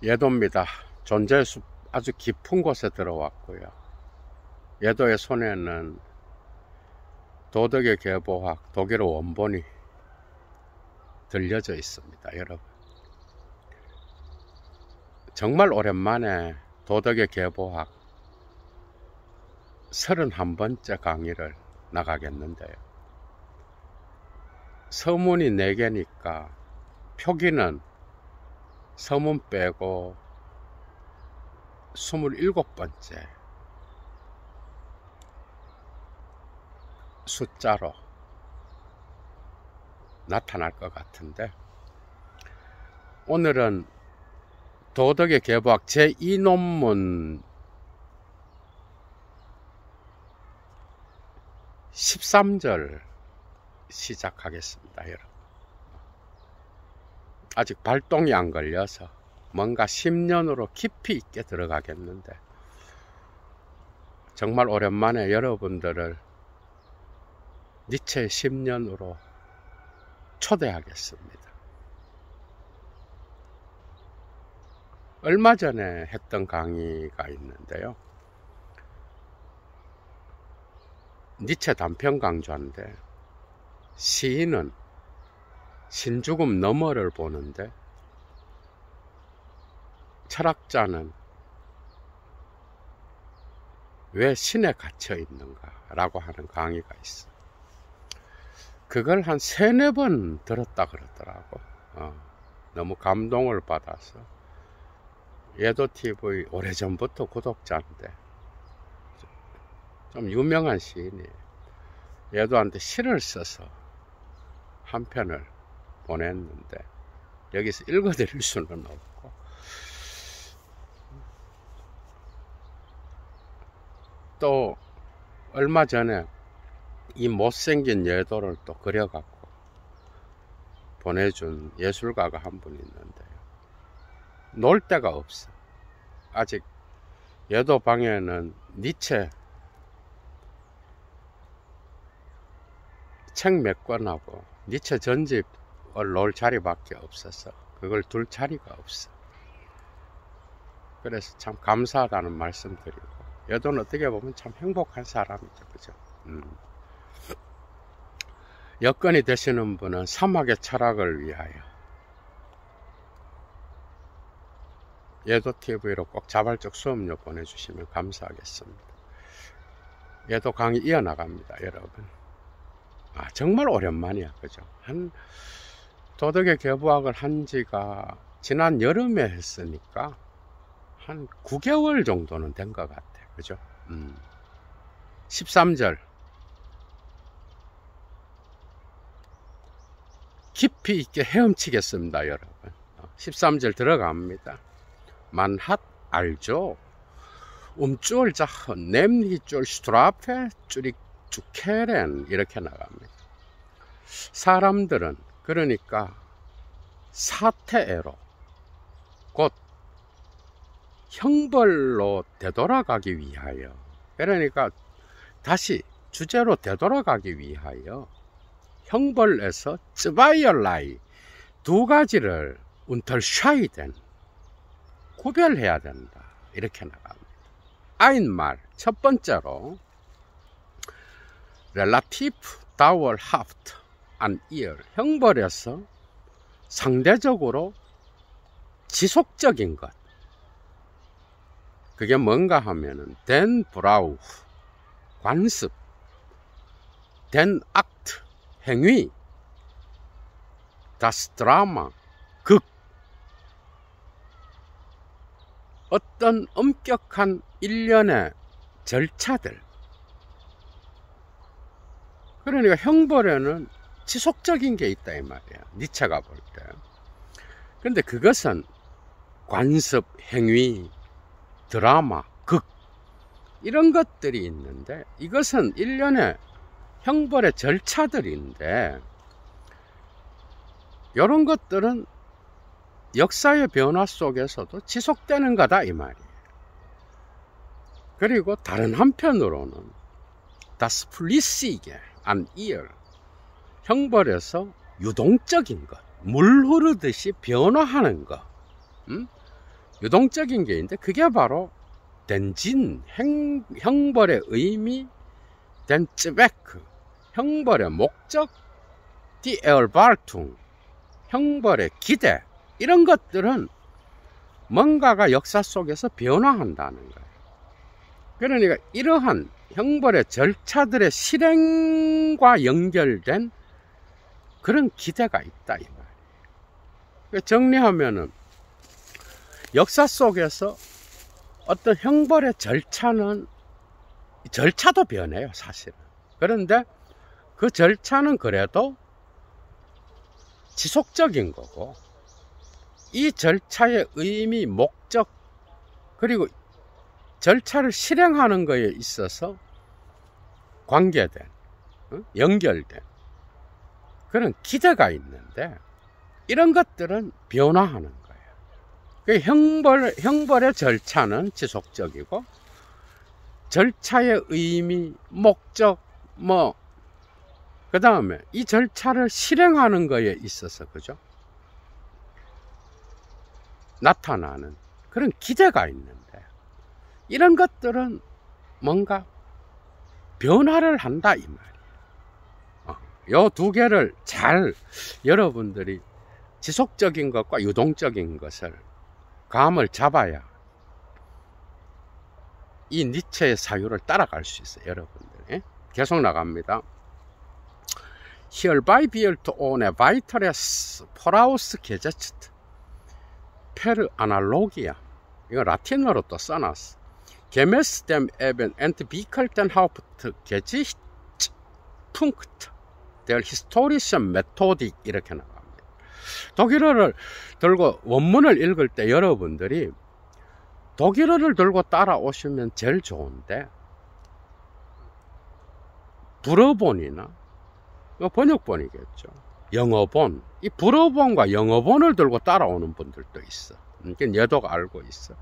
예도입니다. 존재의 숲 아주 깊은 곳에 들어왔고요. 예도의 손에는 도덕의 계보학 독일어 원본이 들려져 있습니다. 여러분, 정말 오랜만에 도덕의 계보학 31번째 강의를 나가겠는데요. 서문이 4개니까 표기는 서문 빼고 27번째 숫자로 나타날 것 같은데, 오늘은 도덕의 계보학 제2논문 13절 시작하겠습니다. 여러분, 아직 발동이 안 걸려서 뭔가 10년으로 깊이 있게 들어가겠는데, 정말 오랜만에 여러분들을 니체의 10년으로 초대하겠습니다. 얼마 전에 했던 강의가 있는데요, 니체 단편 강좌인데, 시인은 신죽음 너머를 보는데 철학자는 왜 신에 갇혀 있는가 라고 하는 강의가 있어. 그걸 한 3-4번 들었다 그러더라고. 너무 감동을 받아서. 예도TV 오래전부터 구독자인데 좀 유명한 시인이에요. 예도한테 시를 써서 한 편을 보냈는데 여기서 읽어드릴 수는 없고, 또 얼마 전에 이 못생긴 예도를 또 그려갖고 보내준 예술가가 한 분 있는데요, 놀 데가 없어. 아직 예도 방에는 니체 책 몇 권하고 니체 전집을 놓을 자리밖에 없어서 그걸 둘 자리가 없어. 그래서 참 감사하다는 말씀 드리고, 예도는 어떻게 보면 참 행복한 사람이죠. 그죠? 여건이 되시는 분은 사막의 철학을 위하여 예도TV로 꼭 자발적 수업료 보내주시면 감사하겠습니다. 예도 강의 이어나갑니다. 여러분, 정말 오랜만이야. 그죠? 도덕의 계보학을 한 지가 지난 여름에 했으니까 한 9개월 정도는 된 것 같아. 그죠? 13절 깊이 있게 헤엄치겠습니다. 여러분, 13절 들어갑니다. 만핫 알죠? 쭈얼 자헌 냄히쫄 슈트라페 쭈릭 주케렌, 이렇게 나갑니다. 사람들은 그러니까 사태애로, 곧 형벌로 되돌아가기 위하여, 그러니까 다시 주제로 되돌아가기 위하여 형벌에서 쯔바이얼라이 2가지를 운털샤이덴 구별해야 된다, 이렇게 나갑니다. 아인말 첫 번째로 relatief dauerhaft an ihr, 형벌에서 상대적으로 지속적인 것. 그게 뭔가 하면은 den Brauch 관습, den Akt 행위, das Drama 극, 어떤 엄격한 일련의 절차들. 그러니까 형벌에는 지속적인 게 있다 이 말이야, 니체가 볼 때. 그런데 그것은 관습, 행위, 드라마, 극, 이런 것들이 있는데, 이것은 일련의 형벌의 절차들인데, 이런 것들은 역사의 변화 속에서도 지속되는 거다 이 말이에요. 그리고 다른 한편으로는 das flüssige an ihr, 형벌에서 유동적인 것, 물 흐르듯이 변화하는 것, 유동적인 게 있는데 그게 바로 덴진, 형벌의 의미, 덴 쯔베크, 형벌의 목적, 디 에얼발퉁, 형벌의 기대, 이런 것들은 뭔가가 역사 속에서 변화한다는 거예요. 그러니까 이러한 형벌의 절차들의 실행과 연결된 그런 기대가 있다 이 말이에요. 정리하면은 역사 속에서 어떤 형벌의 절차도 변해요 사실은. 그런데 그 절차는 그래도 지속적인 거고, 이 절차의 의미, 목적, 그리고 절차를 실행하는 것에 있어서 관계된, 연결된 그런 기대가 있는데, 이런 것들은 변화하는 거예요. 그 형벌의 절차는 지속적이고, 절차의 의미, 목적, 그 다음에 이 절차를 실행하는 것에 있어서, 그죠? 나타나는 그런 기대가 있는데, 이런 것들은 뭔가 변화를 한다 이 말이에요. 요 두 개를 잘 여러분들이 지속적인 것과 유동적인 것을 감을 잡아야 이 니체의 사유를 따라갈 수 있어요 여러분들. 계속 나갑니다. Hierbei wird ohne weiteres vorausgesetzt per Analogia, 이거 라틴어로 또 써놨어. Gemäß dem eben entwickelten Hauptgesichtspunkt der historischen Methodik, 이렇게 나갑니다. 독일어를 들고 원문을 읽을 때 여러분들이 독일어를 들고 따라오시면 제일 좋은데, 불어본이나 번역본이겠죠, 영어본, 이 불어본과 영어본을 들고 따라오는 분들도 있어. 얘도 알고 있어.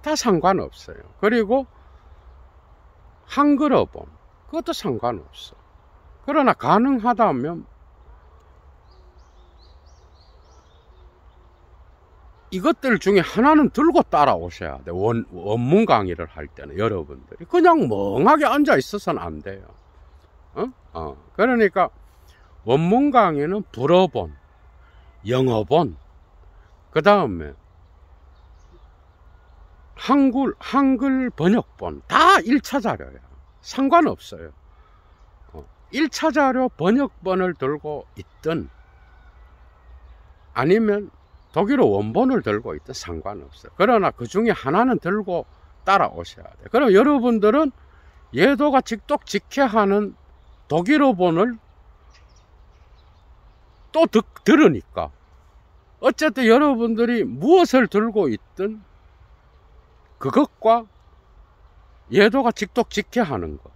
다 상관없어요. 그리고 한글어본, 그것도 상관없어. 그러나 가능하다면 이것들 중에 하나는 들고 따라오셔야 돼. 원문 강의를 할 때는 여러분들이 그냥 멍하게 앉아 있어서는 안 돼요. 그러니까 원문 강의는 불어본, 영어본, 그 다음에 한글 번역본, 다 1차 자료야. 상관없어요. 1차 자료 번역본을 들고 있든 아니면 독일어 원본을 들고 있든 상관없어요. 그러나 그 중에 하나는 들고 따라오셔야 돼요. 그럼 여러분들은 예도가 직독직해하는 독일어본을 또 들으니까 어쨌든 여러분들이 무엇을 들고 있든 그것과 예도가 직독직해하는 것,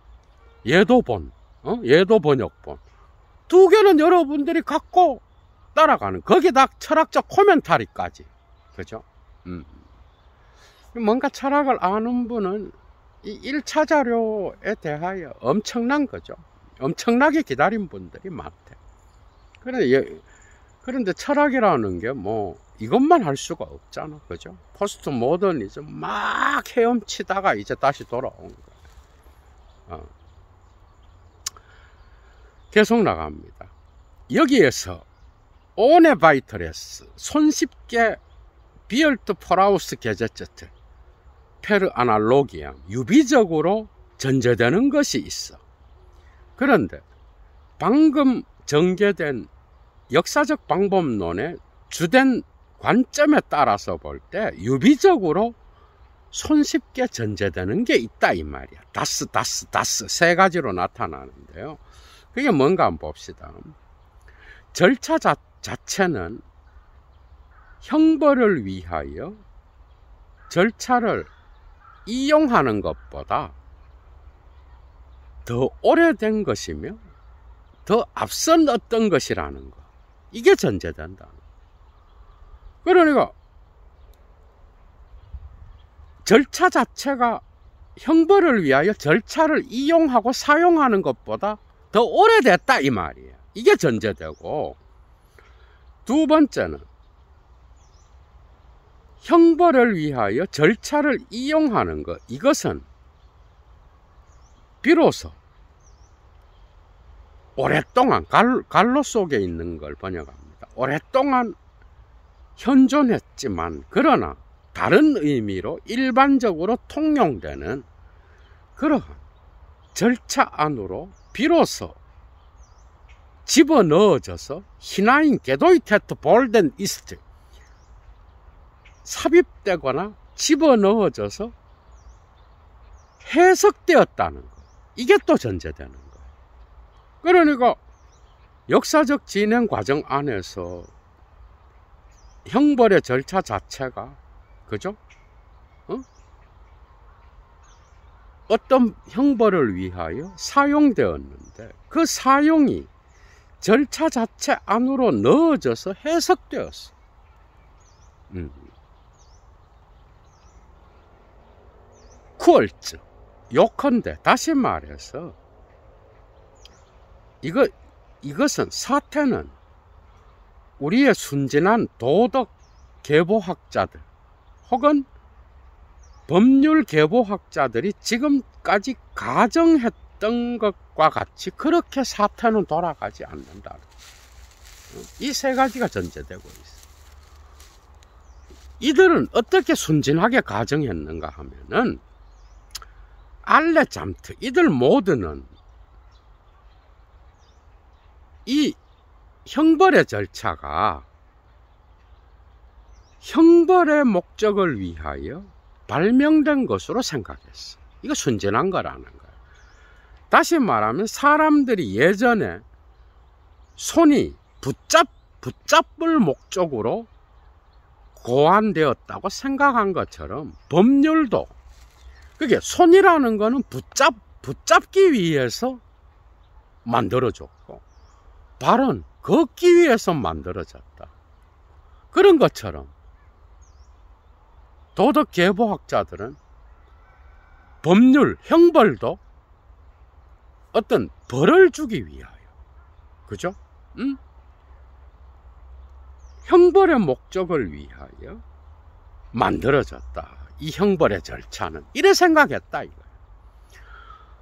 예도본, 예도 번역본, 두 개는 여러분들이 갖고 따라가는, 거기다 철학적 코멘타리까지, 그죠? 뭔가 철학을 아는 분은 이 1차 자료에 대하여 엄청난 거죠. 엄청나게 기다린 분들이 많대. 그런데 철학이라는 게 이것만 할 수가 없잖아, 그죠? 포스트 모더니즘 막 헤엄치다가 이제 다시 돌아온 거야. 계속 나갑니다. 여기에서 ohne weiteres, 손쉽게 비얼트 포라우스 게제츠트 페르 아날로기아, 유비적으로 전제되는 것이 있어. 그런데 방금 전개된 역사적 방법론의 주된 관점에 따라서 볼 때 유비적으로 손쉽게 전제되는 게 있다 이 말이야. 다스 세 가지로 나타나는데요. 그게 뭔가 한번 봅시다. 절차 자체는 형벌을 위하여 절차를 이용하는 것보다 더 오래된 것이며 더 앞선 어떤 것이라는 것, 이게 전제된다. 그러니까 절차 자체가 형벌을 위하여 절차를 이용하고 사용하는 것보다 더 오래됐다 이 말이에요. 이게 전제되고, 두 번째는 형벌을 위하여 절차를 이용하는 것, 이것은 비로소 오랫동안 갈로 속에 있는 걸 번역합니다. 오랫동안 현존했지만 그러나 다른 의미로 일반적으로 통용되는 그러한 절차 안으로 비로소 집어넣어져서 히나인 게도이테트 볼덴 이스트 삽입되거나 집어넣어져서 해석되었다는 것, 이게 또 전제되는 거예요. 그러니까 역사적 진행 과정 안에서 형벌의 절차 자체가, 그죠? 어떤 형벌을 위하여 사용되었는데 그 사용이 절차 자체 안으로 넣어져서 해석되었어. 쿠얼츠, 요컨대, 다시 말해서 이것은 사태는 우리의 순진한 도덕 계보학자들 혹은 법률 계보학자들이 지금까지 가정했던 것과 같이 그렇게 사태는 돌아가지 않는다. 이 세 가지가 전제되고 있어. 이들은 어떻게 순진하게 가정했는가 하면은 알레잠트, 이들 모두는 이 형벌의 절차가 형벌의 목적을 위하여 발명된 것으로 생각했어. 이거 순진한 거라는 거야. 다시 말하면 사람들이 예전에 손이 붙잡을 목적으로 고안되었다고 생각한 것처럼 법률도, 그게 손이라는 거는 붙잡기 위해서 만들어졌고 발은 걷기 위해서 만들어졌다. 그런 것처럼 도덕 계보학자들은 법률, 형벌도 어떤 벌을 주기 위하여, 그죠? 형벌의 목적을 위하여 만들어졌다. 이 형벌의 절차는 이래 생각했다 이거예요.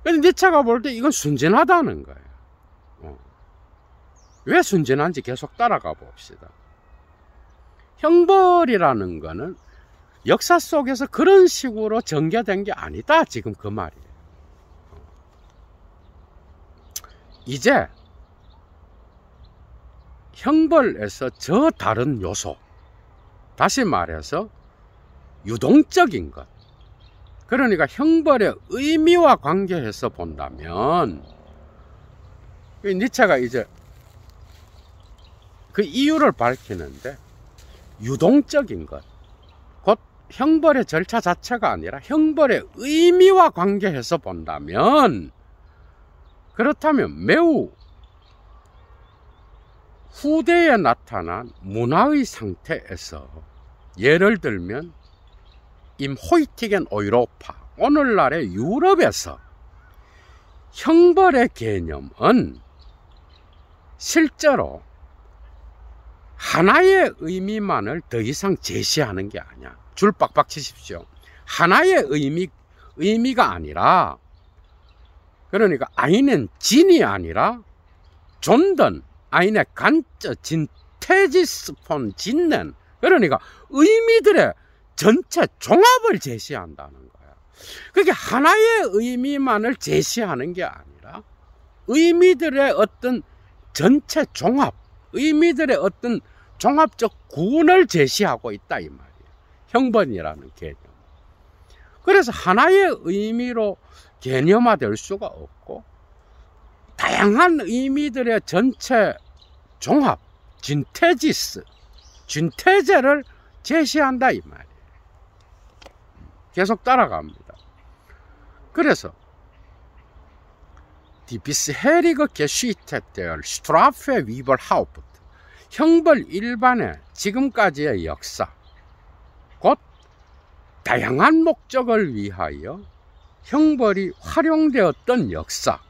그래서 니체가 볼 때 이건 순진하다는 거예요. 왜 순진한지 계속 따라가 봅시다. 형벌이라는 거는 역사 속에서 그런 식으로 전개된 게 아니다, 지금 그 말이에요. 이제 형벌에서 저 다른 요소, 다시 말해서 유동적인 것, 그러니까 형벌의 의미와 관계해서 본다면 니체가 이제 그 이유를 밝히는데, 유동적인 것, 곧 형벌의 절차 자체가 아니라 형벌의 의미와 관계해서 본다면, 그렇다면 매우 후대에 나타난 문화의 상태에서, 예를 들면 임 호이티겐 오이로파, 오늘날의 유럽에서 형벌의 개념은 실제로 하나의 의미만을 더 이상 제시하는 게 아니야. 줄 빡빡 치십시오. 하나의 의미가 아니라, 그러니까 아이는 진이 아니라 존던, 아이네 간저 진테지스 폰 진넨, 그러니까 의미들의 전체 종합을 제시한다는 거야. 그게 하나의 의미만을 제시하는 게 아니라 의미들의 어떤 전체 종합, 의미들의 어떤 종합적 구원을 제시하고 있다 이 말이에요. 형벌이라는 개념. 그래서 하나의 의미로 개념화될 수가 없고 다양한 의미들의 전체 종합, 진테제를 제시한다 이 말이에요. 계속 따라갑니다. 그래서 Die bisherige Geschichte der Strafe überhaupt, 형벌 일반의 지금까지의 역사, 곧 다양한 목적을 위하여 형벌이 활용되었던 역사,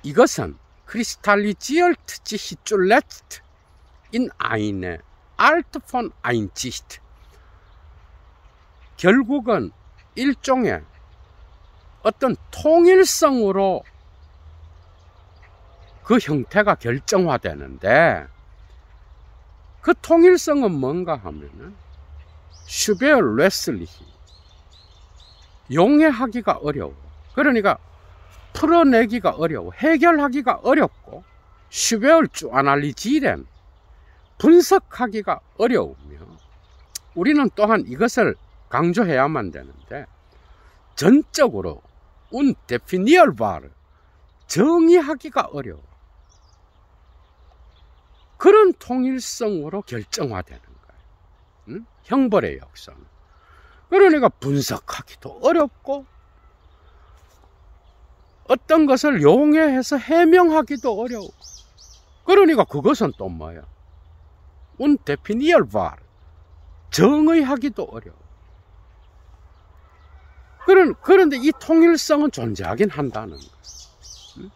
이것은 kristallisiert sich zuletzt in eine Art von Einsicht, 결국은 일종의 어떤 통일성으로 그 형태가 결정화되는데, 그 통일성은 뭔가 하면은 슈베어 레슬리 용해하기가 어려워. 그러니까 풀어내기가 어려워. 해결하기가 어렵고, 슈베어 쭈아날리지렌 분석하기가 어려우며, 우리는 또한 이것을 강조해야만 되는데, 전적으로 운 데피니얼바르 정의하기가 어려워. 그런 통일성으로 결정화되는 거예요. 응? 형벌의 역사는. 그러니까 분석하기도 어렵고, 어떤 것을 용해해서 해명하기도 어려워. 그러니까 그것은 또 뭐야? 운 데피니얼바르 정의하기도 어려워. 그런데 이 통일성은 존재하긴 한다는 거예요. 응?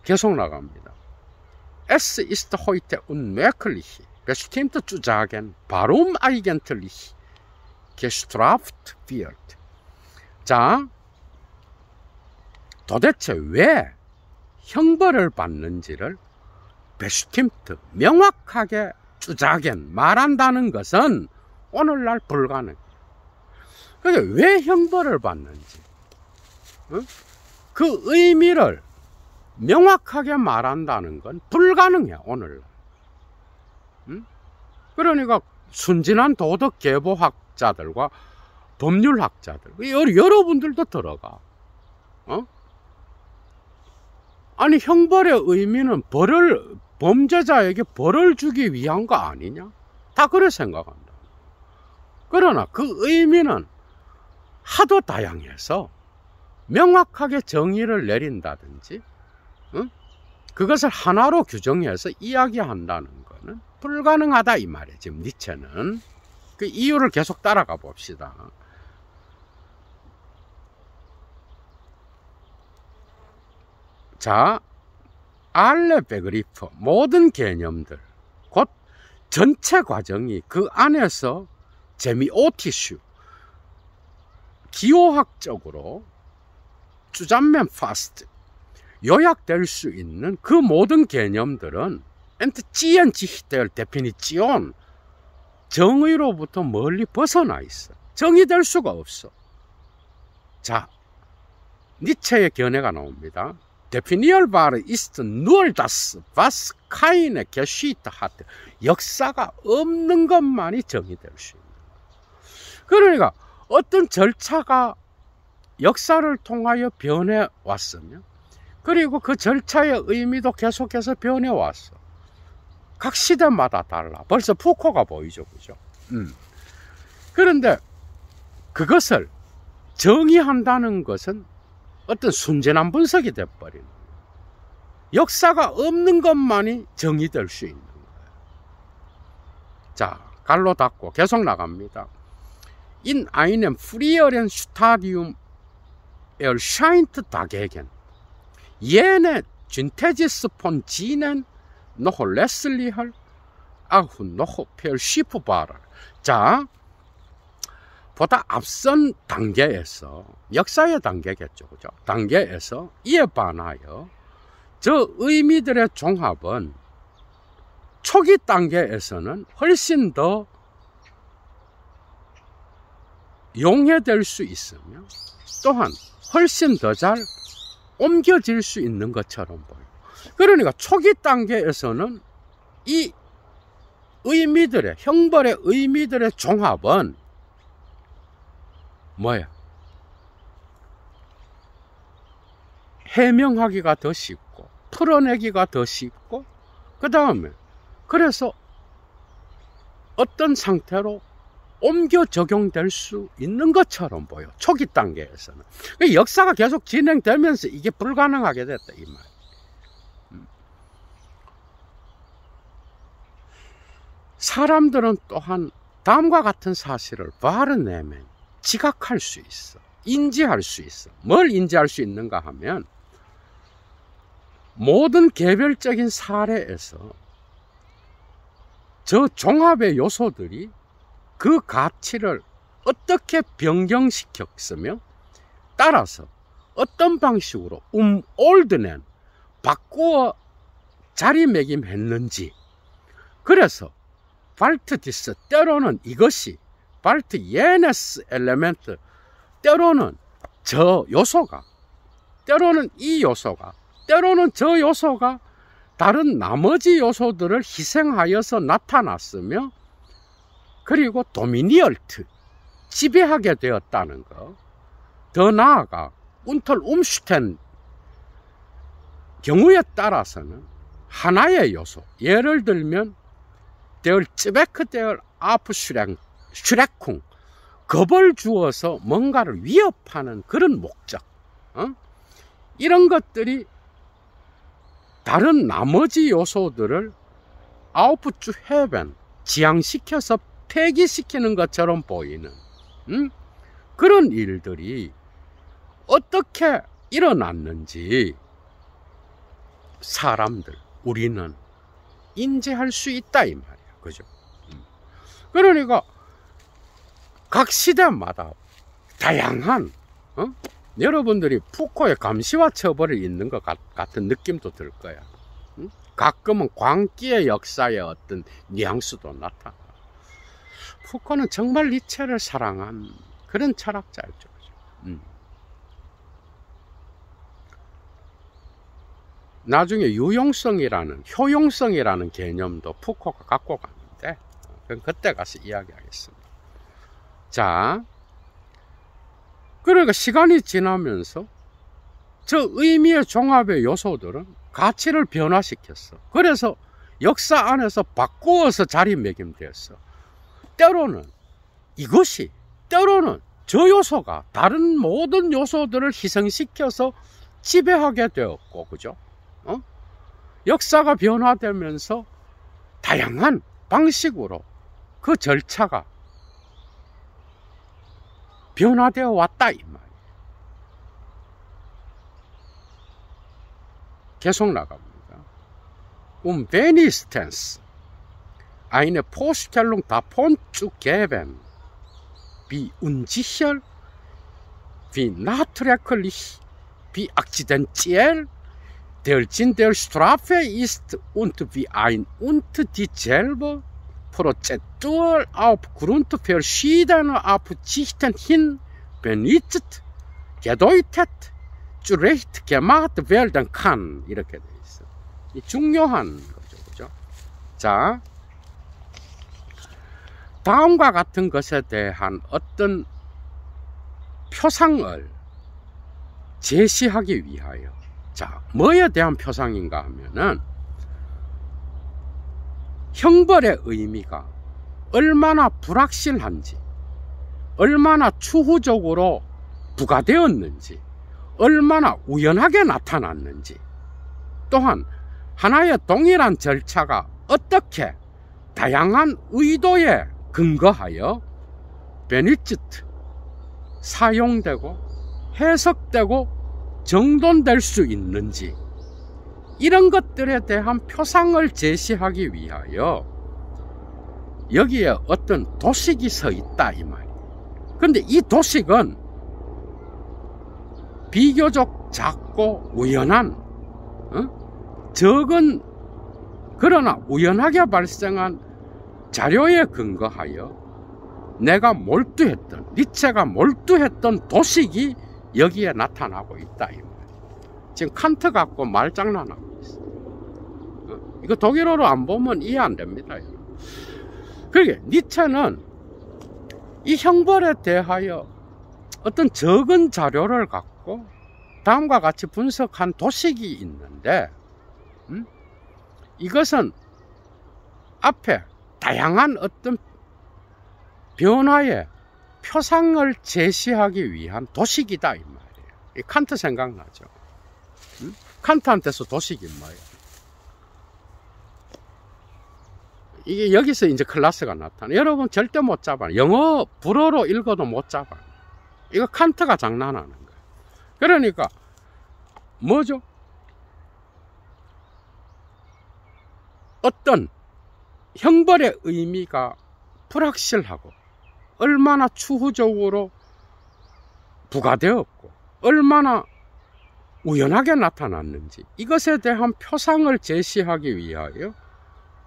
계속 나갑니다. Es ist heute unmöglich, bestimmte zu sagen, warum eigentlich gestraft wird. 자, 도대체 왜 형벌을 받는지를 bestimmte, 명확하게 주자겐 말한다는 것은 오늘날 불가능해요. 그러니까 왜 형벌을 받는지, 그 의미를 명확하게 말한다는 건 불가능해, 오늘날. 그러니까 순진한 도덕 계보학자들과 법률학자들, 여러분들도 들어가. 아니, 형벌의 의미는 범죄자에게 벌을 주기 위한 거 아니냐? 다 그래 생각한다. 그러나 그 의미는 하도 다양해서 명확하게 정의를 내린다든지, 그것을 하나로 규정해서 이야기한다는 것은 불가능하다, 이 말이에요. 지금 니체는. 그 이유를 계속 따라가 봅시다. 자, 알레 베그리프, 모든 개념들, 곧 전체 과정이 그 안에서 제미오티슈, 기호학적으로 주잔면 파스트, 요약될 수 있는 그 모든 개념들은 엔트지엔지히델 데피니치온, 정의로부터 멀리 벗어나 있어. 정의될 수가 없어. 자, 니체의 견해가 나옵니다. Definierbar ist nur das, was keine Geschichte hat. 역사가 없는 것만이 정의될 수 있는 거예요. 그러니까 어떤 절차가 역사를 통하여 변해왔으며, 그리고 그 절차의 의미도 계속해서 변해왔어. 각 시대마다 달라. 벌써 푸코가 보이죠, 그죠? 그런데 그것을 정의한다는 것은 어떤 순진한 분석이 돼버리는 거예요. 역사가 없는 것만이 정의될 수 있는 거예요. 자, 갈로 닫고 계속 나갑니다. In einem früheren Stadium erscheint dagegen jene Synthesis von Genen noch letztlicher, auch noch verschiebbarer. 자, 보다 앞선 단계에서, 역사의 단계겠죠, 그죠? 단계에서 이에 반하여 저 의미들의 종합은 초기 단계에서는 훨씬 더 용해될 수 있으며, 또한 훨씬 더 잘 옮겨질 수 있는 것처럼 보여요. 그러니까 초기 단계에서는 이 의미들의, 형벌의 의미들의 종합은 뭐야? 해명하기가 더 쉽고, 풀어내기가 더 쉽고, 그 다음에 그래서 어떤 상태로 옮겨 적용될 수 있는 것처럼 보여. 초기 단계에서는. 역사가 계속 진행되면서 이게 불가능하게 됐다, 이 말. 사람들은 또한 다음과 같은 사실을 바르내면 지각할 수 있어. 인지할 수 있어. 뭘 인지할 수 있는가 하면, 모든 개별적인 사례에서 저 종합의 요소들이 그 가치를 어떻게 변경시켰으며 따라서 어떤 방식으로 올드는 바꾸어 자리매김했는지, 그래서 발트디스 때로는 이것이 발트 예네스 엘레멘트, 때로는 저 요소가, 때로는 이 요소가, 때로는 저 요소가 다른 나머지 요소들을 희생하여서 나타났으며, 그리고 도미니얼트, 지배하게 되었다는 것. 더 나아가 운털 움슈텐 경우에 따라서는 하나의 요소, 예를 들면 der Zwecke der Abschreckung, 겁을 주어서 뭔가를 위협하는 그런 목적, 이런 것들이 다른 나머지 요소들을 아우프주헤벤, 지향시켜서 폐기시키는 것처럼 보이는 그런 일들이 어떻게 일어났는지 사람들, 우리는 인지할 수 있다 이 말이야. 그죠? 그러니까 각 시대마다 다양한 여러분들이 푸코의 감시와 처벌이 있는 것 같은 느낌도 들 거야. 가끔은 광기의 역사의 어떤 뉘앙스도 나타나. 푸코는 정말 니체를 사랑한 그런 철학자였죠. 나중에 유용성이라는, 효용성이라는 개념도 푸코가 갖고 갔는데, 그건 그때 가서 이야기하겠습니다. 자, 그러니까 시간이 지나면서 저 의미의 종합의 요소들은 가치를 변화시켰어. 그래서 역사 안에서 바꾸어서 자리매김되었어. 때로는 이것이, 때로는 저 요소가 다른 모든 요소들을 희생시켜서 지배하게 되었고, 그죠? 역사가 변화되면서 다양한 방식으로 그 절차가 변화되어 왔다 이 말이에요. 계속 나갑니다. wenigstens eine Vorstellung davon zu geben, wie unsicher, wie nachträglich, wie akzidentiell der Sinn der Strafe ist und wie ein und dieselbe Prozedur aufgrund verschiedener Absichten hin benutzt, gedeutet, zurecht gemacht werden kann. 이렇게 돼 있어. 이 중요한 거죠, 그죠? 자, 다음과 같은 것에 대한 어떤 표상을 제시하기 위하여, 자, 뭐에 대한 표상인가 하면은 형벌의 의미가 얼마나 불확실한지, 얼마나 추후적으로 부과되었는지, 얼마나 우연하게 나타났는지, 또한 하나의 동일한 절차가 어떻게 다양한 의도에 근거하여 베니치트, 사용되고 해석되고 정돈될 수 있는지, 이런 것들에 대한 표상을 제시하기 위하여 여기에 어떤 도식이 서 있다 이 말이에요. 그런데 이 도식은 비교적 작고 우연한, 적은, 그러나 우연하게 발생한 자료에 근거하여 내가 몰두했던, 니체가 몰두했던 도식이 여기에 나타나고 있다 이 말이에요. 지금 칸트 갖고 말장난하고 있어. 이거 독일어로 안 보면 이해 안 됩니다. 그러게 니체는 이 형벌에 대하여 어떤 적은 자료를 갖고 다음과 같이 분석한 도식이 있는데, 이것은 앞에 다양한 어떤 변화의 표상을 제시하기 위한 도식이다 이 말이에요. 이 칸트 생각나죠? 칸트한테서 도식이 뭐예요? 이게 여기서 이제 클래스가 나타나. 여러분 절대 못 잡아요. 영어 불어로 읽어도 못 잡아요. 이거 칸트가 장난하는 거예요. 그러니까 뭐죠? 어떤 형벌의 의미가 불확실하고 얼마나 추후적으로 부과되었고 얼마나 우연하게 나타났는지 이것에 대한 표상을 제시하기 위하여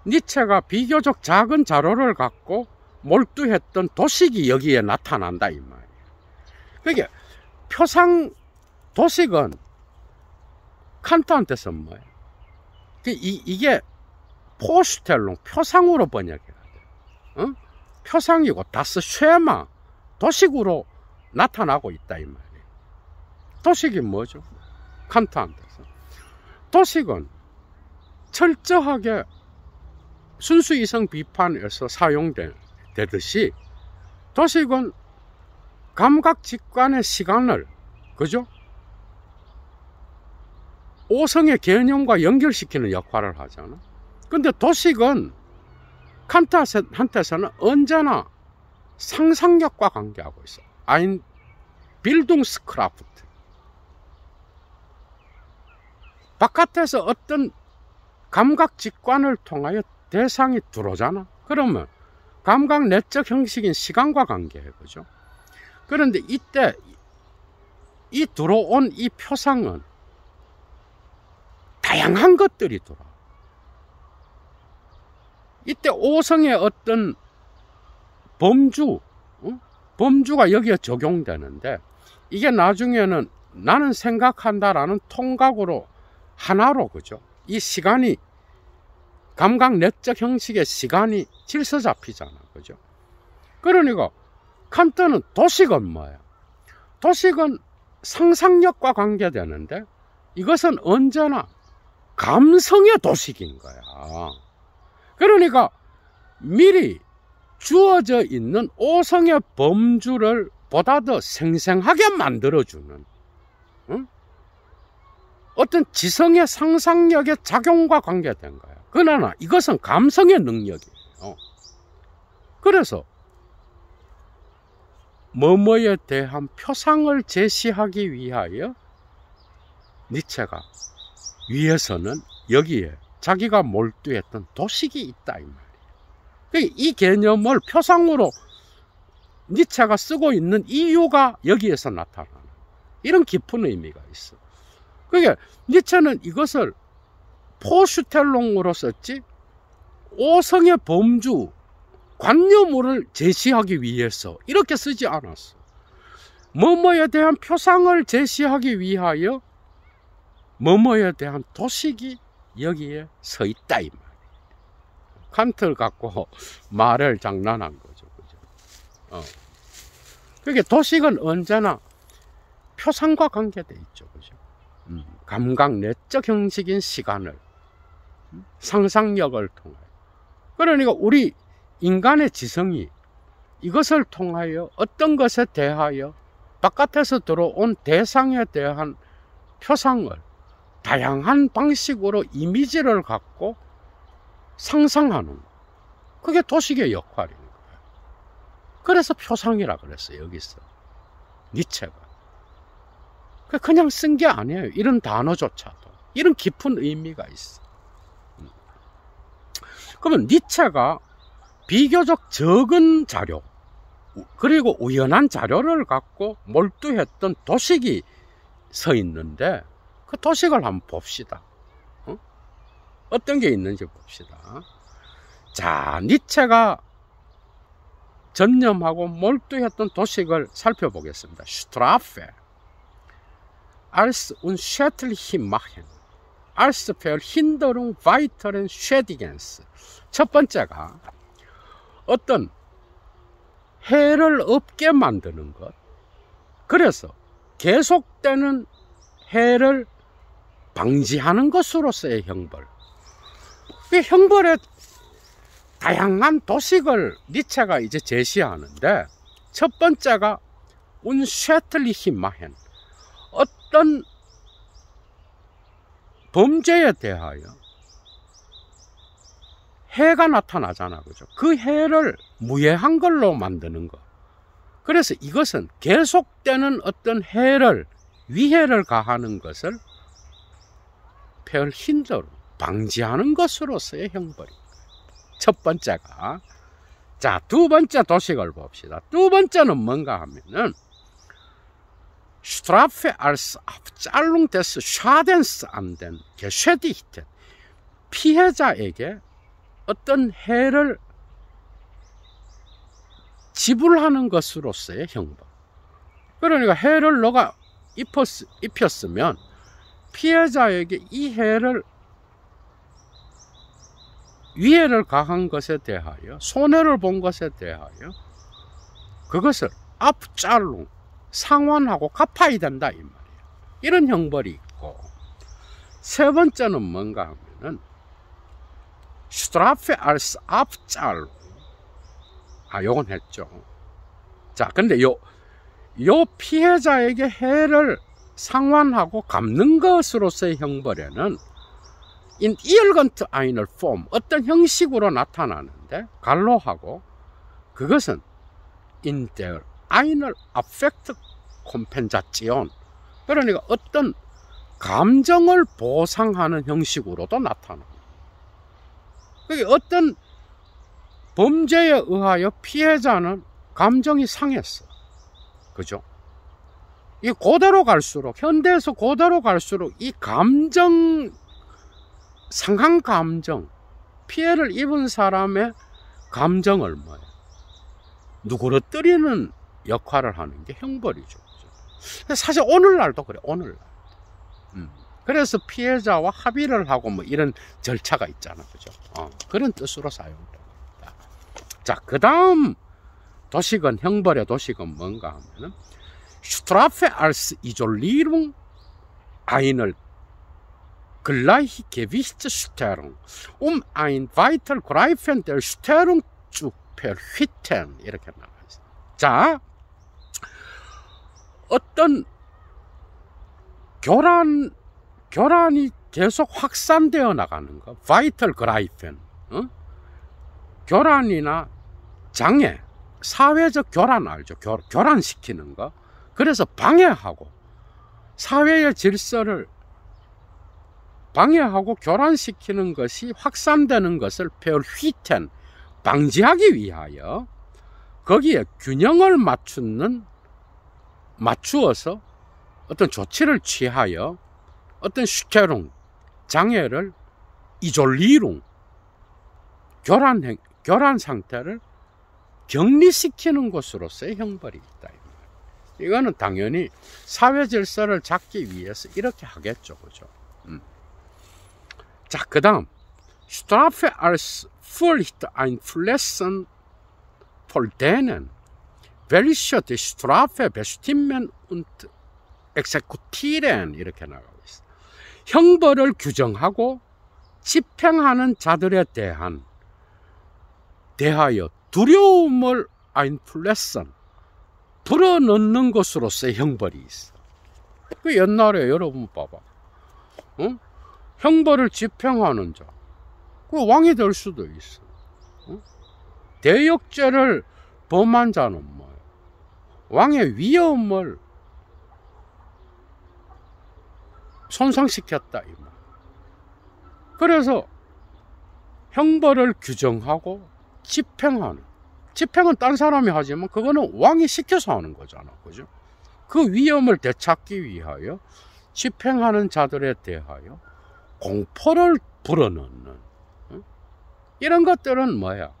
니체가 비교적 작은 자료를 갖고 몰두했던 도식이 여기에 나타난다 이 말이에요. 그러니까 표상 도식은 칸트한테서 뭐예요? 이게 포슈텔롱 표상으로 번역해야 돼. 어? 표상이고 다스 쉐마 도식으로 나타나고 있다 이 말이에요. 도식이 뭐죠? 칸트한테서 도식은 철저하게 순수 이성 비판에서 사용되듯이 도식은 감각 직관의 시간을 그죠? 오성의 개념과 연결시키는 역할을 하잖아. 근데 도식은 칸트한테서는 언제나 상상력과 관계하고 있어. ein Bildungskraft. 바깥에서 어떤 감각 직관을 통하여 대상이 들어오잖아. 그러면 감각 내적 형식인 시간과 관계해. 그죠? 그런데 이때 이 들어온 이 표상은 다양한 것들이 들어와. 이때 오성의 어떤 범주가 여기에 적용되는데 이게 나중에는 나는 생각한다라는 통각으로 하나로 그죠? 이 시간이 감각 내적 형식의 시간이 질서 잡히잖아. 그죠? 그러니까 칸트는 도식은 뭐야? 도식은 상상력과 관계되는데 이것은 언제나 감성의 도식인 거야. 그러니까 미리 주어져 있는 오성의 범주를 보다 더 생생하게 만들어주는 어떤 지성의 상상력의 작용과 관계된 거야. 그러나 이것은 감성의 능력이에요. 그래서 뭐뭐에 대한 표상을 제시하기 위하여 니체가 위에서는 여기에 자기가 몰두했던 도식이 있다 이 말이에요. 이 개념을 표상으로 니체가 쓰고 있는 이유가 여기에서 나타나는 이런 깊은 의미가 있어. 그러니까 니체는 이것을 포슈텔롱으로 썼지 오성의 범주 관념을 제시하기 위해서 이렇게 쓰지 않았어. 뭐뭐에 대한 표상을 제시하기 위하여 뭐뭐에 대한 도식이 여기에 서 있다 이 말이에요. 칸트를 갖고 말을 장난한 거죠. 그죠? 그게 도식은 언제나 표상과 관계돼 있죠. 그죠? 감각 내적 형식인 시간을 상상력을 통하여 그러니까 우리 인간의 지성이 이것을 통하여 어떤 것에 대하여 바깥에서 들어온 대상에 대한 표상을 다양한 방식으로 이미지를 갖고 상상하는 그게 도식의 역할인 거예요. 그래서 표상이라 그랬어요. 여기서 니체가 그냥 쓴 게 아니에요. 이런 단어조차도 이런 깊은 의미가 있어. 그러면 니체가 비교적 적은 자료 그리고 우연한 자료를 갖고 몰두했던 도식이 서 있는데 그 도식을 한번 봅시다. 어떤 게 있는지 봅시다. 자, 니체가 전념하고 몰두했던 도식을 살펴보겠습니다. Strafe als unschädliche machen, als Verhinderung weiteren Schädigens. 첫 번째가 어떤 해를 없게 만드는 것. 그래서 계속되는 해를 방지하는 것으로서의 형벌. 그 형벌의 다양한 도식을 니체가 이제 제시하는데 첫 번째가 unschädliche machen. 어떤 범죄에 대하여 해가 나타나잖아. 그죠? 그 해를 무해한 걸로 만드는 것. 그래서 이것은 계속되는 어떤 해를, 위해를 가하는 것을 verhindern, 방지하는 것으로서의 형벌입니다. 첫 번째가. 자, 두 번째 도식을 봅시다. 두 번째는 뭔가 하면은 Strafe als Abzahlung des Schadens an den Geschädigten. 피해자에게 어떤 해를 지불하는 것으로서의 형벌. 그러니까 해를 너가 입혔으면 피해자에게 이 해를 위해를 가한 것에 대하여, 손해를 본 것에 대하여 그것을 압잘롱, 상환하고 갚아야 된다 이 말이에요. 이런 형벌이 있고, 세 번째는 뭔가 하면은 Strafe als Abzahlung. 요건 했죠. 자, 근데 요 피해자에게 해를 상환하고 갚는 것으로서의 형벌에는 in irgendeiner Form, 어떤 형식으로 나타나는데 갈로하고, 그것은 in der einer Affekt Kompensation, 그러니까 어떤 감정을 보상하는 형식으로도 나타납니다. 그게 어떤 범죄에 의하여 피해자는 감정이 상했어. 그죠? 이 그대로 갈수록, 현대에서 그대로 갈수록 이 감정, 상한 감정, 피해를 입은 사람의 감정을 누그러뜨리는 역할을 하는 게 형벌이죠. 그죠? 사실 오늘날도 그래, 오늘날. 그래서 피해자와 합의를 하고 이런 절차가 있잖아. 그죠? 그런 뜻으로 사용됩니다. 자, 그 다음 도식은, 형벌의 도식은 뭔가 하면은 Strafe als Isolierung einer Gleichgewichtsstörung ein Weitergreifen der Störung zu verhüten. 이렇게 나와 있어요. 자, 어떤 교란이 계속 확산되어 나가는 거, Weitergreifen, 교란이나 장애, 사회적 교란 알죠? 교란시키는 거. 그래서 방해하고, 사회의 질서를 방해하고 교란시키는 것이 확산되는 것을 verhüten, 방지하기 위하여 거기에 균형을 맞추어서 어떤 조치를 취하여 어떤 Störung, 장애를 Isolierung, 교란 상태를 격리시키는 것으로서의 형벌이 있다. 이거는 당연히 사회 질서를 잡기 위해서 이렇게 하겠죠. 그죠? 자, 그 다음 Strafe als Furcht einfließen vor denen welche die Strafe bestimmen und exekutieren. 이렇게 나가고 있어요. 형벌을 규정하고 집행하는 자들에 대하여 두려움을 einfließen, 불어넣는 것으로서의 형벌이 있어. 그 옛날에 여러분 봐봐, 형벌을 집행하는 자, 그 왕이 될 수도 있어. 대역죄를 범한 자는 뭐예요? 왕의 위엄을 손상시켰다 이 말. 그래서 형벌을 규정하고 집행은 딴 사람이 하지만 그거는 왕이 시켜서 하는 거잖아. 그죠? 그 위험을 되찾기 위하여 집행하는 자들에 대하여 공포를 불어넣는, 이런 것들은 뭐야?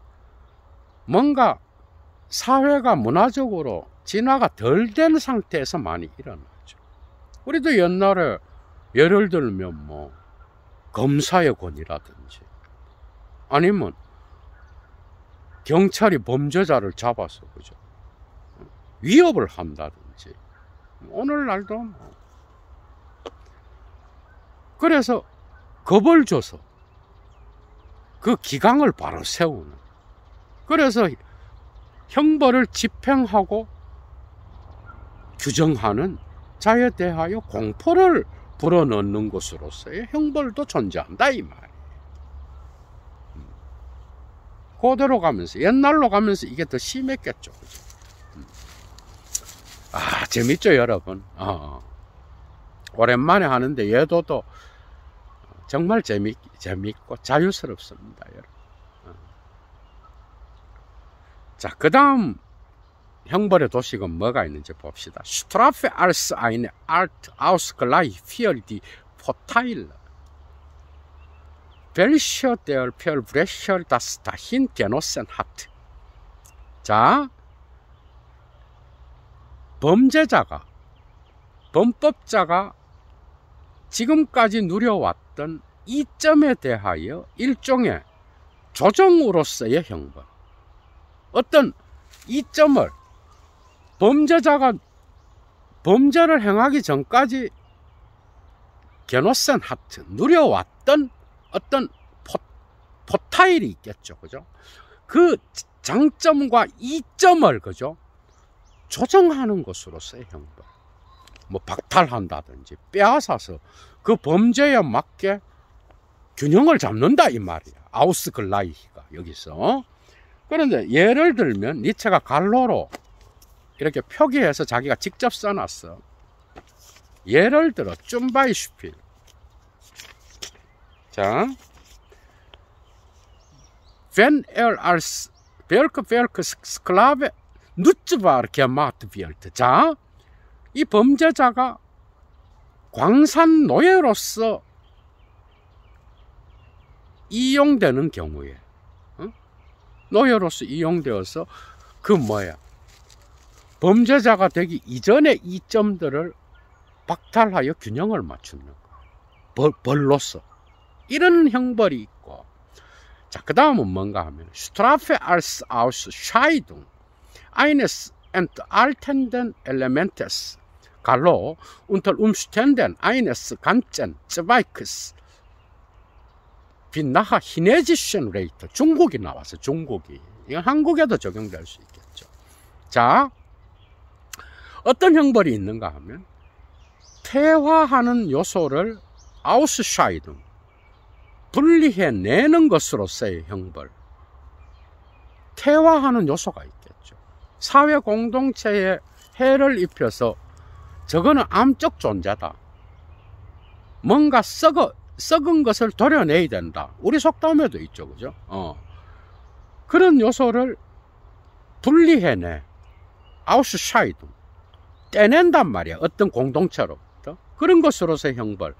뭔가 사회가 문화적으로 진화가 덜 된 상태에서 많이 일어나죠. 우리도 옛날에 예를 들면 검사의 권위라든지, 아니면 경찰이 범죄자를 잡아서, 그죠? 위협을 한다든지, 오늘날도 그래서 겁을 줘서 그 기강을 바로 세우는, 그래서 형벌을 집행하고 규정하는 자에 대하여 공포를 불어넣는 것으로서의 형벌도 존재한다 이 말. 그대로 가면서, 옛날로 가면서 이게 더 심했겠죠. 그죠? 재밌죠 여러분? 오랜만에 하는데 예도도 정말 재밌고 자유스럽습니다 여러분. 자, 그 다음 형벌의 도식은 뭐가 있는지 봅시다. Strafe als eine Art Ausgleich für die Vorteile, welche der Verbrecher das dahin genossen hat. 자, 범법자가 지금까지 누려왔던 이점에 대하여 일종의 조정으로서의 형벌. 어떤 이점을 범죄자가 범죄를 행하기 전까지 genossen hat, 누려왔던 어떤 포타일이 있겠죠. 그죠? 그 장점과 이점을, 그죠? 조정하는 것으로서의 형벌. 뭐 박탈한다든지 빼앗아서 그 범죄에 맞게 균형을 잡는다 이 말이야. 아우스글라이히가 여기서. 그런데 예를 들면 니체가 갈로로 이렇게 표기해서 자기가 직접 써놨어. 예를 들어 쭌바이슈필. 자, wenn als Sklave nutzbar gemacht wird. 자, 이 범죄자가 광산 노예로서 이용되는 경우에, 노예로서 이용되어서 범죄자가 되기 이전의 이점들을 박탈하여 균형을 맞추는 거. 벌로서. 이런 형벌이 있고. 자, 그 다음은 뭔가 하면 Strafe als Ausscheidung eines enthaltenden Elementes 갈로 unter Umständen eines ganzen Zweigs 빛나하 히네지션 레이터. 중국이 나와서 중국이. 이건 한국에도 적용될 수 있겠죠. 자, 어떤 형벌이 있는가 하면 퇴화하는 요소를 아우스샤이든 분리해내는 것으로서의 형벌. 퇴화하는 요소가 있겠죠. 사회 공동체에 해를 입혀서 저거는 암적 존재다. 뭔가 썩은 것을 도려내야 된다. 우리 속담에도 있죠. 그죠? 그런 요소를 분리해내. 아우스샤이든. 떼낸단 말이야. 어떤 공동체로부터. 그런 것으로서의 형벌.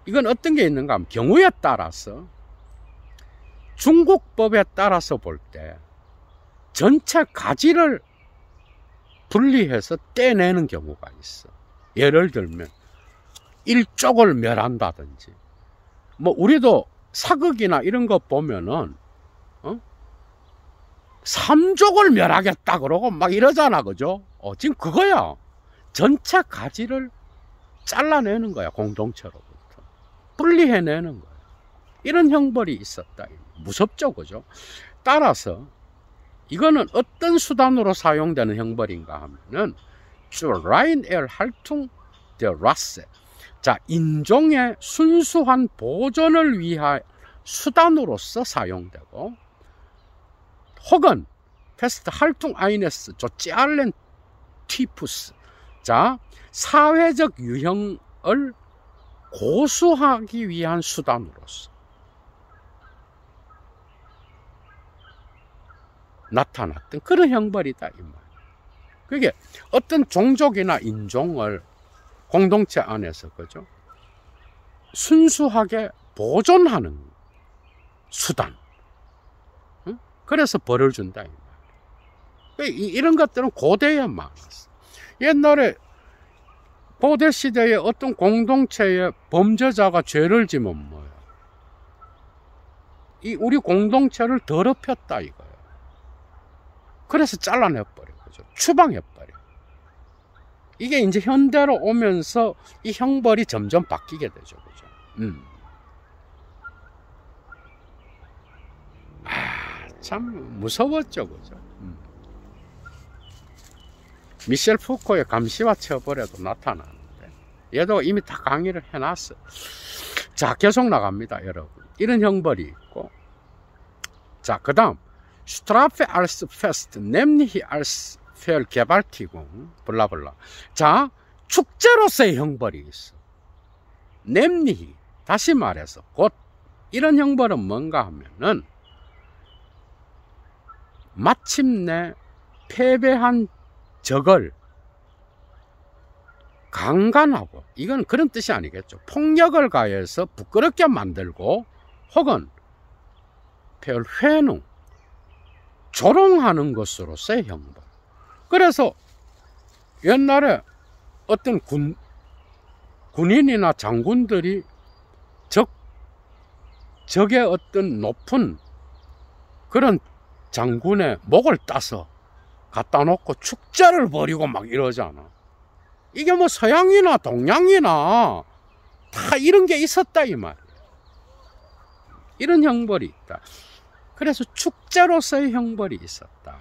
이건 어떤 게 있는가 하면 경우에 따라서 중국법에 따라서 볼 때 전체 가지를 분리해서 떼내는 경우가 있어. 예를 들면 일족을 멸한다든지, 뭐 우리도 사극이나 이런 거 보면은 삼족을 멸하겠다 그러고 막 이러잖아. 그죠? 지금 그거야. 전체 가지를 잘라내는 거야. 공동체로부터 분리해내는 거야. 이런 형벌이 있었다. 무섭죠. 그죠? 따라서 이거는 어떤 수단으로 사용되는 형벌인가 하면은 zur Reinerhaltung der Rasse. 자, 인종의 순수한 보존을 위한 수단으로서 사용되고, 혹은 Festhaltung eines sozialen Typus. 자, 사회적 유형을 고수하기 위한 수단으로서 나타났던 그런 형벌이다 이 말. 그게 어떤 종족이나 인종을 공동체 안에서, 그죠? 순수하게 보존하는 수단. 그래서 벌을 준다 이 말. 이런 것들은 고대에 많았어. 옛날에 고대 시대에 어떤 공동체에 범죄자가 죄를 지면 뭐야? 우리 공동체를 더럽혔다 이거야. 그래서 잘라내버려. 그죠? 추방해버려. 이게 이제 현대로 오면서 이 형벌이 점점 바뀌게 되죠. 그죠? 참 무서웠죠. 그죠? 미셸 푸코의 감시와 처벌에도 나타나는데, 얘도 이미 다 강의를 해놨어. 자, 계속 나갑니다, 여러분. 이런 형벌이 있고. 자, 그 다음 Strafe als Fest, nämlich als Vergewaltigung, 블라블라. 자, 축제로서의 형벌이 있어. nämlich, 다시 말해서 곧. 이런 형벌은 뭔가 하면은 마침내 패배한 적을 강간하고, 이건 그런 뜻이 아니겠죠. 폭력을 가해서 부끄럽게 만들고 혹은 회능, 조롱하는 것으로서의 형벌. 그래서 옛날에 어떤 군인이나 장군들이 적의 어떤 높은 그런 장군의 목을 따서 갖다 놓고 축제를 벌이고 막 이러잖아. 이게 뭐 서양이나 동양이나 다 이런 게 있었다 이 말이야. 이런 형벌이 있다. 그래서 축제로서의 형벌이 있었다.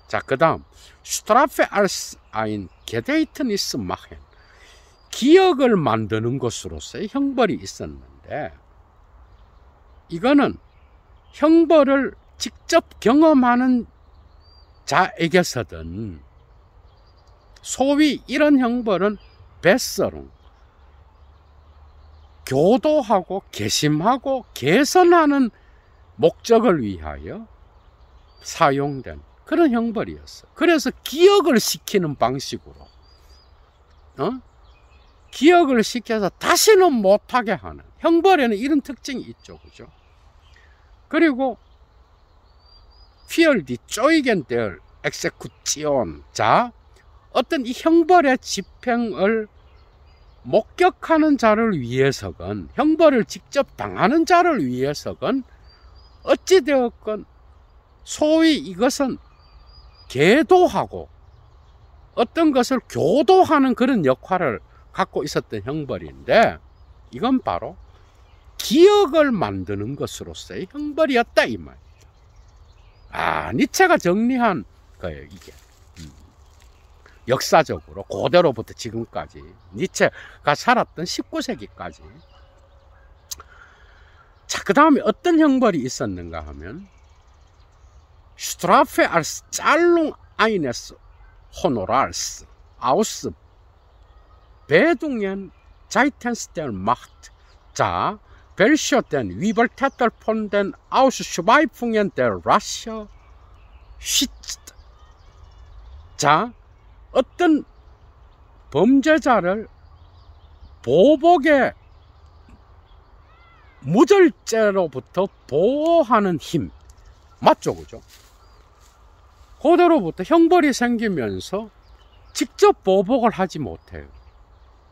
자, 그 다음 Strafe als ein Gedächtnis machen, 기억을 만드는 것으로서의 형벌이 있었는데, 이거는 형벌을 직접 경험하는 자에게서든, 소위 이런 형벌은 베서롱, 교도하고 개심하고 개선하는 목적을 위하여 사용된 그런 형벌이었어. 그래서 기억을 시키는 방식으로, 기억을 시켜서 다시는 못하게 하는, 형벌에는 이런 특징이 있죠. 그죠? 그리고 피얼 디 쪼이겐 데얼 엑세쿠치온, 자, 어떤 이 형벌의 집행을 목격하는 자를 위해서건, 형벌을 직접 당하는 자를 위해서건, 어찌되었건 소위 이것은 계도하고 어떤 것을 교도하는 그런 역할을 갖고 있었던 형벌인데, 이건 바로 기억을 만드는 것으로서의 형벌이었다 이 말이에요. 니체가 정리한 거예요, 이게. 역사적으로 고대로부터 지금까지 니체가 살았던 19세기까지. 자, 그 다음에 어떤 형벌이 있었는가 하면 Strafe als Zahlung eines Honorars aus Bedingungen seitens der Macht, 자, welche den Übeltäter von den Ausschweifungen der Rache schützt. 자, 어떤 범죄자를 보복의 무절제로부터 보호하는 힘, 맞죠? 그죠? 고대로부터 형벌이 생기면서 직접 보복을 하지 못해요.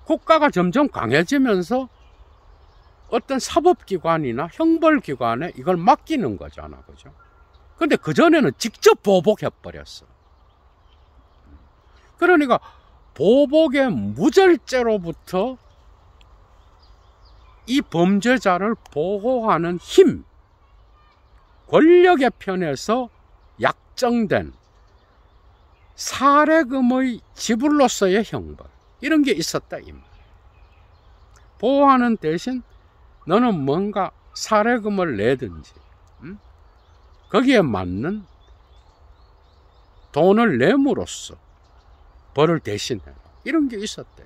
국가가 점점 강해지면서 어떤 사법기관이나 형벌기관에 이걸 맡기는 거잖아. 그죠? 근데 그전에는 직접 보복해버렸어. 그러니까 보복의 무절제로부터 이 범죄자를 보호하는 힘, 권력의 편에서 약정된 사례금의 지불로서의 형벌, 이런 게 있었다 이 말. 보호하는 대신 너는 뭔가 사례금을 내든지, 거기에 맞는 돈을 내므로써 벌을 대신해라, 이런 게 있었다.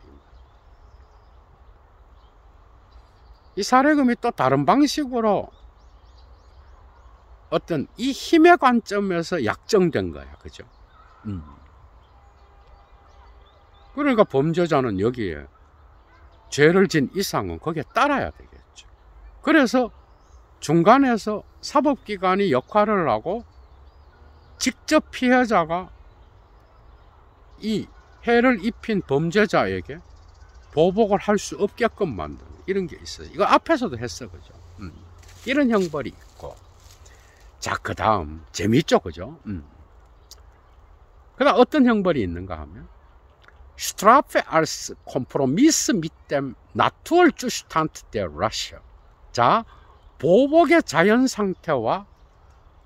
이 사례금이 또 다른 방식으로 어떤 이 힘의 관점에서 약정된 거야. 그죠? 그러니까 범죄자는 여기에 죄를 진 이상은 거기에 따라야 되겠죠. 그래서 중간에서 사법기관이 역할을 하고 직접 피해자가 이 해를 입힌 범죄자에게 보복을 할 수 없게끔 만드는 이런 게 있어요. 이거 앞에서도 했어. 그죠? 이런 형벌이 있고. 자, 그 다음 재미있죠. 그죠? 그 다음 어떤 형벌이 있는가 하면 Strafe als Kompromiss mit dem Naturzustand der Rache. 자, 보복의 자연 상태와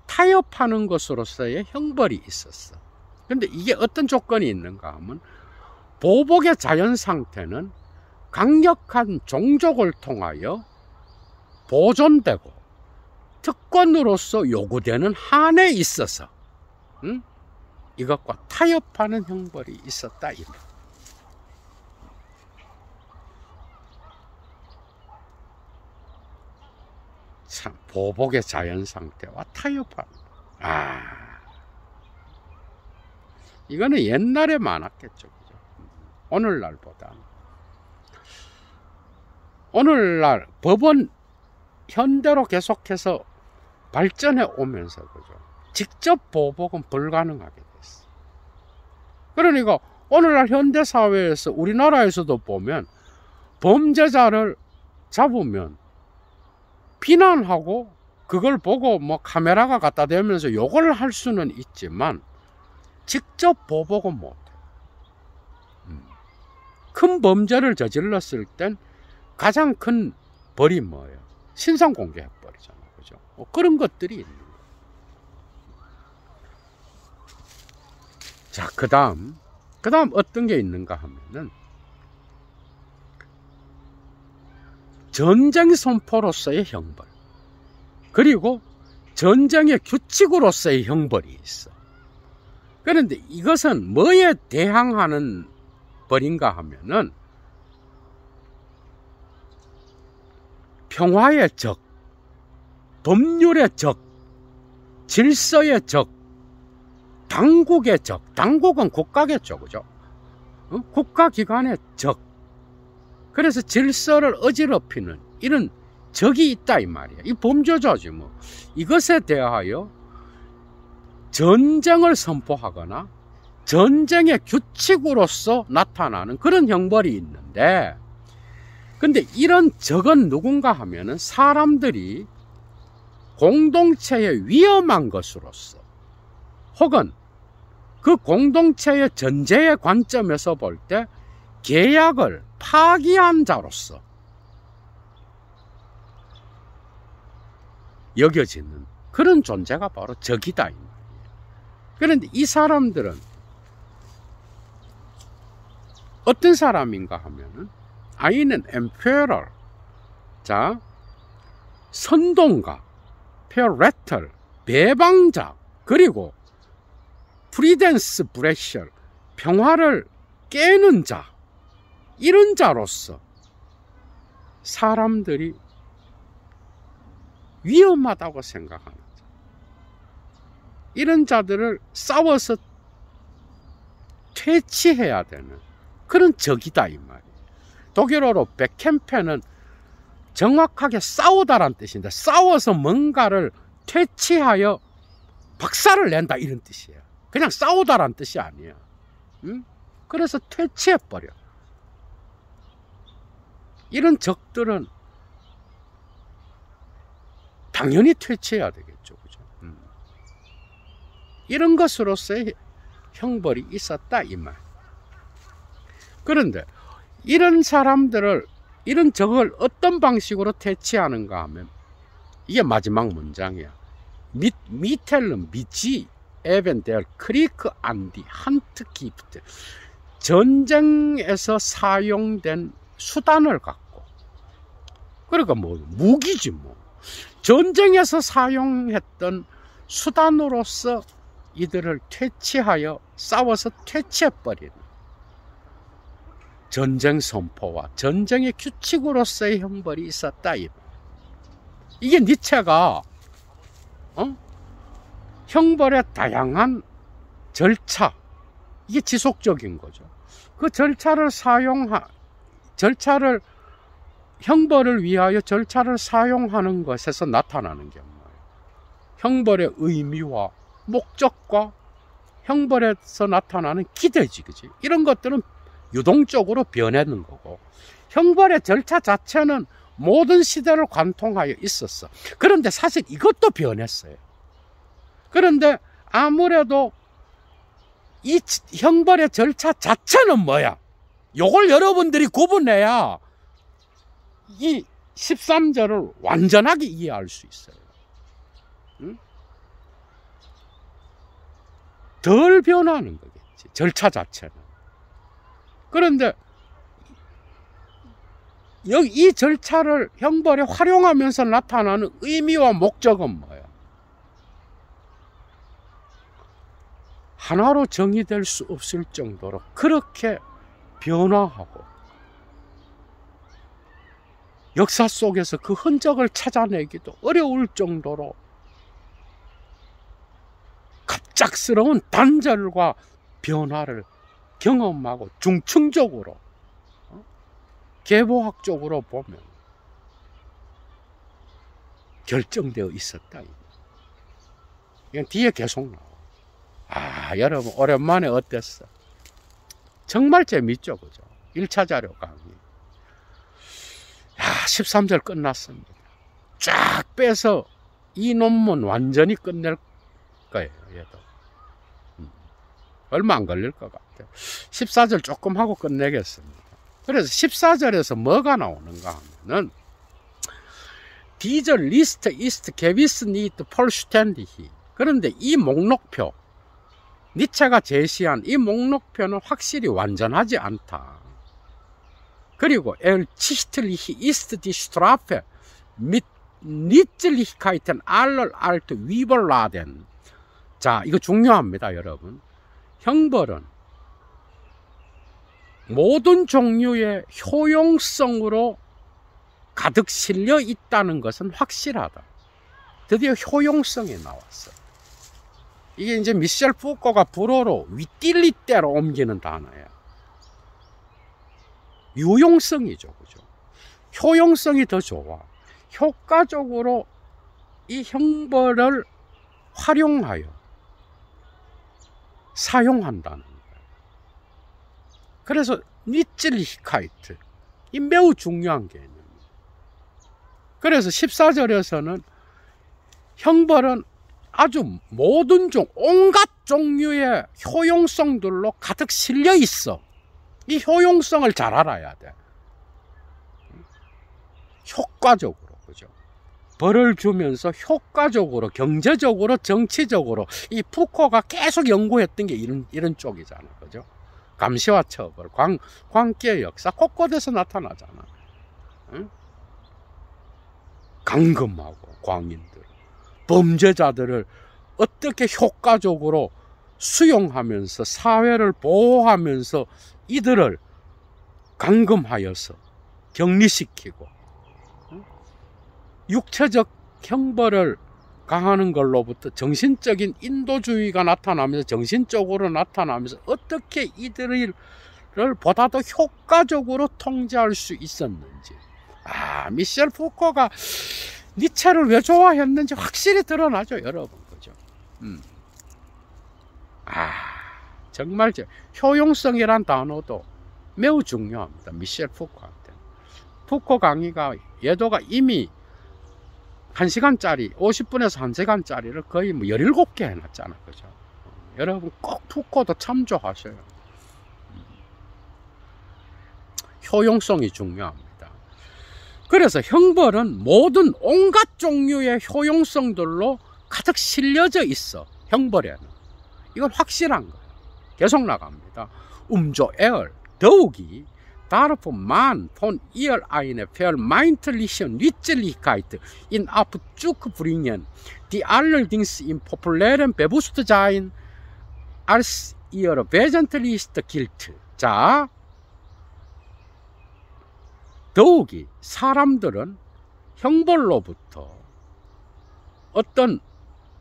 타협하는 것으로서의 형벌이 있었어. 근데 이게 어떤 조건이 있는가 하면, 보복의 자연 상태는 강력한 종족을 통하여 보존되고 특권으로서 요구되는 한에 있어서 이것과 타협하는 형벌이 있었다 이 말. 참, 보복의 자연 상태와 타협하는. 이거는 옛날에 많았겠죠. 그죠? 오늘날보다. 오늘날 법은 현대로 계속해서 발전해 오면서, 그죠? 직접 보복은 불가능하게 됐어. 그러니까 오늘날 현대사회에서 우리나라에서도 보면 범죄자를 잡으면 비난하고 그걸 보고 뭐 카메라가 갖다 대면서 욕을 할 수는 있지만 직접 보복은 못해. 큰 범죄를 저질렀을 땐 가장 큰 벌이 뭐예요? 신상 공개해버리잖아. 그죠? 그런 것들이 있는 거예요. 자, 그 다음 어떤 게 있는가 하면은 전쟁 선포로서의 형벌, 그리고 전쟁의 규칙으로서의 형벌이 있어. 그런데 이것은 뭐에 대항하는 벌인가 하면은 평화의 적, 법률의 적, 질서의 적, 당국의 적, 당국은 국가겠죠, 그죠? 국가기관의 적. 그래서 질서를 어지럽히는 이런 적이 있다 이 말이야. 이 범죄자지 뭐. 이것에 대하여 전쟁을 선포하거나 전쟁의 규칙으로서 나타나는 그런 형벌이 있는데, 근데 이런 적은 누군가 하면은 사람들이 공동체에 위험한 것으로서, 혹은 그 공동체의 전제의 관점에서 볼 때 계약을 파기한 자로서 여겨지는 그런 존재가 바로 적이다 이 말이에요. 그런데 이 사람들은 어떤 사람인가 하면은 아이는 emperor, 자, 선동가, 페어레터, 배방자, 그리고 프리덴스 브레셔, 평화를 깨는 자, 이런 자로서 사람들이 위험하다고 생각하는 자, 이런 자들을 싸워서 퇴치해야 되는 그런 적이다 이 말이에요. 독일어로 백캠페는 정확하게 싸우다란 뜻인데, 싸워서 뭔가를 퇴치하여 박살을 낸다 이런 뜻이에요. 그냥 싸우다란 뜻이 아니에요. 응? 그래서 퇴치해버려. 이런 적들은 당연히 퇴치해야 되겠죠. 그죠? 이런 것으로서의 형벌이 있었다 이 말. 그런데 이런 사람들을, 이런 적을 어떤 방식으로 퇴치하는가 하면 이게 마지막 문장이야. 미텔름 미지 에벤델 크리크 안디 한트 기프트, 전쟁에서 사용된 수단을 갖고, 그러니까 뭐 무기지 뭐, 전쟁에서 사용했던 수단으로서 이들을 퇴치하여 싸워서 퇴치해버리는 전쟁 선포와 전쟁의 규칙으로서의 형벌이 있었다. 이게 니체가 형벌의 다양한 절차, 이게 지속적인 거죠. 그 형벌을 위하여 절차를 사용하는 것에서 나타나는 게 뭐예요? 형벌의 의미와 목적과 형벌에서 나타나는 기대지, 그지? 이런 것들은 유동적으로 변하는 거고, 형벌의 절차 자체는 모든 시대를 관통하여 있었어. 그런데 사실 이것도 변했어요. 그런데 아무래도 이 형벌의 절차 자체는 뭐야? 요걸 여러분들이 구분해야 이 13절을 완전하게 이해할 수 있어요. 응? 덜 변하는 거겠지, 절차 자체는. 그런데 이 절차를 형벌에 활용하면서 나타나는 의미와 목적은 뭐야? 하나로 정의될 수 없을 정도로 그렇게 변화하고 역사 속에서 그 흔적을 찾아내기도 어려울 정도로 갑작스러운 단절과 변화를 경험하고 중층적으로 계보학적으로 보면 결정되어 있었다. 이건 뒤에 계속 나와. 여러분 오랜만에 어땠어? 정말 재밌죠, 그죠? 1차 자료 강의. 13절 끝났습니다. 쫙 빼서 이 논문 완전히 끝낼 거예요, 얘도. 얼마 안 걸릴 것 같아요. 14절 조금 하고 끝내겠습니다. 그래서 14절에서 뭐가 나오는가 하면은, 디저 리스트 이스트 게비스 니트 폴슈텐디히. 그런데 이 목록표, 니체가 제시한 이 목록표는 확실히 완전하지 않다. 그리고 치히트리히 이스트 디 스트라페 및 니츠리히카이텐 알럴 알트 위벌라덴. 자, 이거 중요합니다, 여러분. 형벌은 모든 종류의 효용성으로 가득 실려 있다는 것은 확실하다. 드디어 효용성이 나왔어. 이게 이제 미셸 푸코가 불어로 위딜리떼로 옮기는 단어예요. 유용성이죠, 그죠? 효용성이 더 좋아. 효과적으로 이 형벌을 활용하여 사용한다는 거예요. 그래서 니츠리히카이트, 이 매우 중요한 개념이에요. 그래서 14절에서는 형벌은 아주 모든 온갖 종류의 효용성들로 가득 실려 있어. 이 효용성을 잘 알아야 돼. 효과적으로, 그죠? 벌을 주면서 효과적으로, 경제적으로, 정치적으로, 이 푸코가 계속 연구했던 게 이런 쪽이잖아, 그죠? 감시와 처벌, 광기의 역사, 곳곳에서 나타나잖아. 응? 감금하고 광인들, 범죄자들을 어떻게 효과적으로 수용하면서 사회를 보호하면서 이들을 감금하여서 격리시키고, 육체적 형벌을 강하는 걸로부터 정신적인 인도주의가 나타나면서 정신적으로 나타나면서 어떻게 이들을 보다 더 효과적으로 통제할 수 있었는지. 미셸 푸코가 니체를 왜 좋아했는지 확실히 드러나죠, 여러분. 그죠? 정말 효용성이란 단어도 매우 중요합니다, 미셸 푸코한테. 푸코 강의가 예도가 이미 1시간짜리, 50분에서 1시간짜리를 거의 17개 해놨잖아, 그죠? 여러분 꼭 푸코도 참조하셔요. 효용성이 중요합니다. 그래서 형벌은 모든 온갖 종류의 효용성들로 가득 실려져 있어, 형벌에는. 이건 확실한 거예요. 계속 나갑니다. 에얼, 더욱이 Daarom man von ihr eine vermeintliche Nützlichkeit in Abzug bringen, die allerdings im populären Bewusstsein als ihr wesentlichste gilt. 자, 더욱이 사람들은 형벌로부터 어떤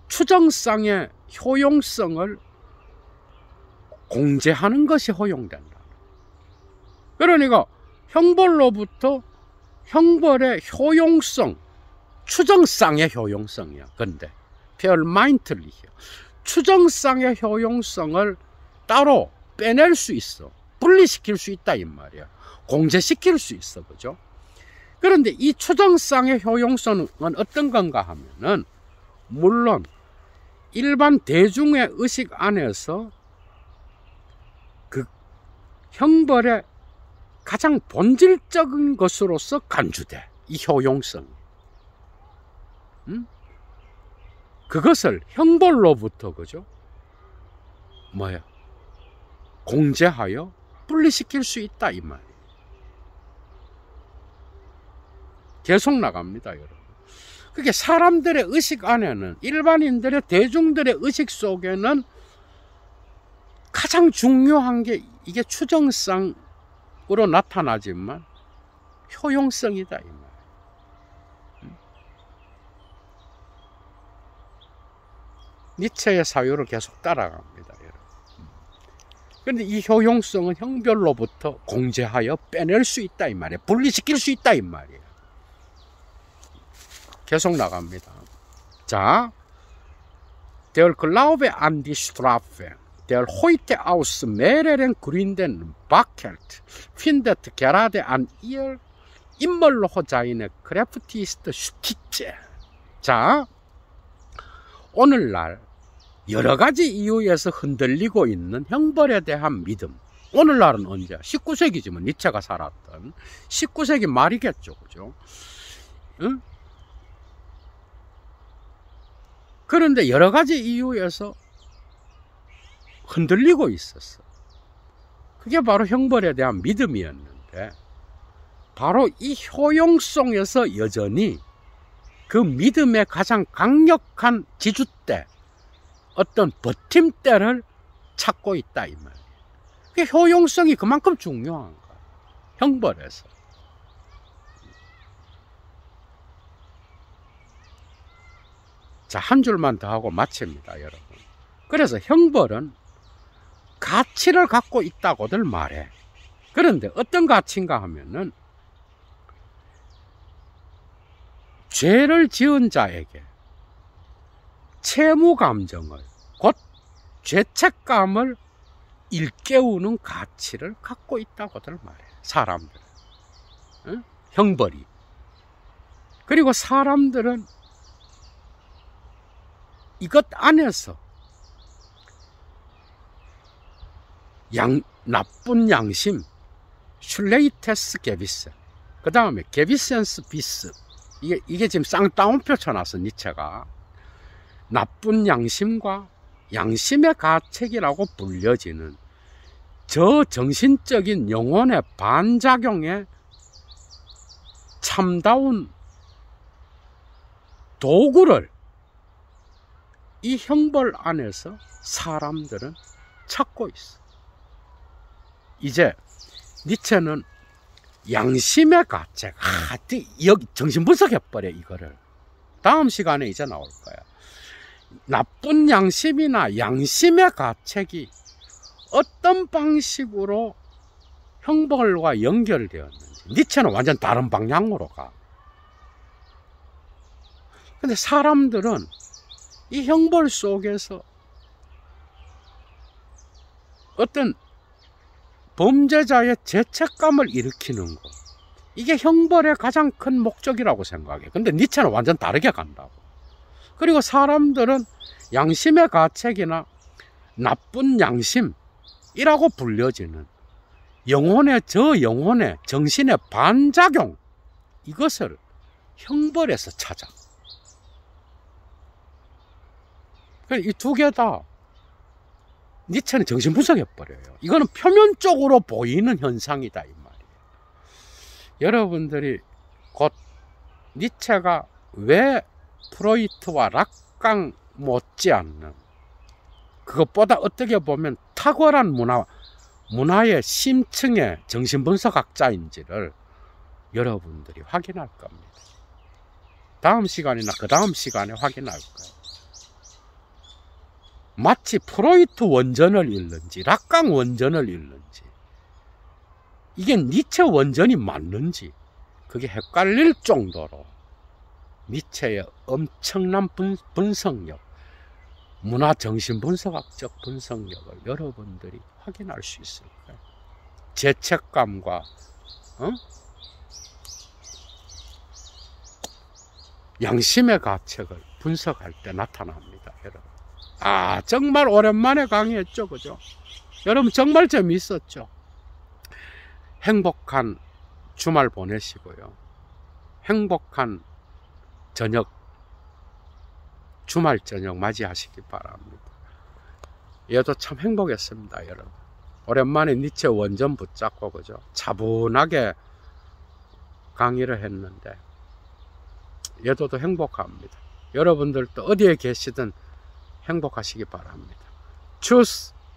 추정상의 효용성을 공제하는 것이 허용된다. 그러니까 형벌로부터 형벌의 효용성, 추정상의 효용성이야. 근데 페얼마인틀리히요, 추정상의 효용성을 따로 빼낼 수 있어. 분리시킬 수 있다 이 말이야. 공제시킬 수 있어, 그죠? 그런데 이 추정상의 효용성은 어떤 건가 하면은, 물론 일반 대중의 의식 안에서 그 형벌의 가장 본질적인 것으로서 간주돼, 이 효용성. 그것을 형벌로부터, 그죠? 공제하여 분리시킬 수 있다 이 말이에요. 계속 나갑니다, 여러분. 그게 사람들의 의식 안에는, 일반인들의, 대중들의 의식 속에는 가장 중요한 게 이게 추정상으로 나타나지만 효용성이다 이 말. 니체의 사유를 계속 따라갑니다, 여러분. 그런데 이 효용성은 형별로부터 공제하여 빼낼 수 있다 이 말이에요. 분리시킬 수 있다 이 말이에요. 계속 나갑니다. 자, Der Glaube an die Strafe, der heute aus mehreren Gründen wackelt, findet gerade an ihr immer noch seine kräftigste Stütze. 자, 오늘날 여러 가지 이유에서 흔들리고 있는 형벌에 대한 믿음. 오늘날은 언제? 19세기지만 니체가 살았던 19세기 말이겠죠, 그죠? 응? 그런데 여러 가지 이유에서 흔들리고 있었어. 그게 바로 형벌에 대한 믿음이었는데, 바로 이 효용성에서 여전히 그 믿음의 가장 강력한 지주대, 어떤 버팀대를 찾고 있다 이 말이에요. 그 효용성이 그만큼 중요한 거야. 형벌에서. 자, 한 줄만 더 하고 마칩니다, 여러분. 그래서 형벌은 가치를 갖고 있다고들 말해. 그런데 어떤 가치인가 하면은 죄를 지은 자에게 채무 감정을, 곧 죄책감을 일깨우는 가치를 갖고 있다고들 말해. 사람들은. 응? 형벌이. 그리고 사람들은 이것 안에서 나쁜 양심, 슐레이테스 게비센, 그 다음에 게비센스 비스, 이게 지금 쌍따옴표 쳐놨어, 니체가. 나쁜 양심과 양심의 가책이라고 불려지는 저 정신적인 영혼의 반작용에 참다운 도구를 이 형벌 안에서 사람들은 찾고 있어. 이제 니체는 양심의 가책, 여기 정신 분석해버려 이거를. 다음 시간에 이제 나올 거야. 나쁜 양심이나 양심의 가책이 어떤 방식으로 형벌과 연결되었는지. 니체는 완전 다른 방향으로 가. 근데 사람들은 이 형벌 속에서 어떤 범죄자의 죄책감을 일으키는 것, 이게 형벌의 가장 큰 목적이라고 생각해. 근데 니체는 완전 다르게 간다고. 그리고 사람들은 양심의 가책이나 나쁜 양심이라고 불려지는 영혼의 정신의 반작용, 이것을 형벌에서 찾아. 이 두 개 다 니체는 정신 분석해버려요. 이거는 표면적으로 보이는 현상이다 이 말이에요. 여러분들이 곧 니체가 왜 프로이트와 락강 못지않는, 그것보다 어떻게 보면 탁월한 문화의 심층의 정신분석학자인지를 여러분들이 확인할 겁니다. 다음 시간이나 그 다음 시간에 확인할 거예요. 마치 프로이트 원전을 읽는지 락강 원전을 읽는지, 이게 니체 원전이 맞는지 그게 헷갈릴 정도로 니체의 엄청난 분석력, 문화정신분석학적 분석력을 여러분들이 확인할 수 있을 거예요. 죄책감과 양심의 가책을 분석할 때 나타납니다, 여러분. 정말 오랜만에 강의했죠, 그죠? 여러분 정말 재미있었죠? 행복한 주말 보내시고요. 행복한 저녁, 주말 저녁 맞이하시기 바랍니다. 얘도 참 행복했습니다, 여러분. 오랜만에 니체 원전 붙잡고, 그죠? 차분하게 강의를 했는데, 얘도 행복합니다. 여러분들도 어디에 계시든 행복하시기 바랍니다. 추스!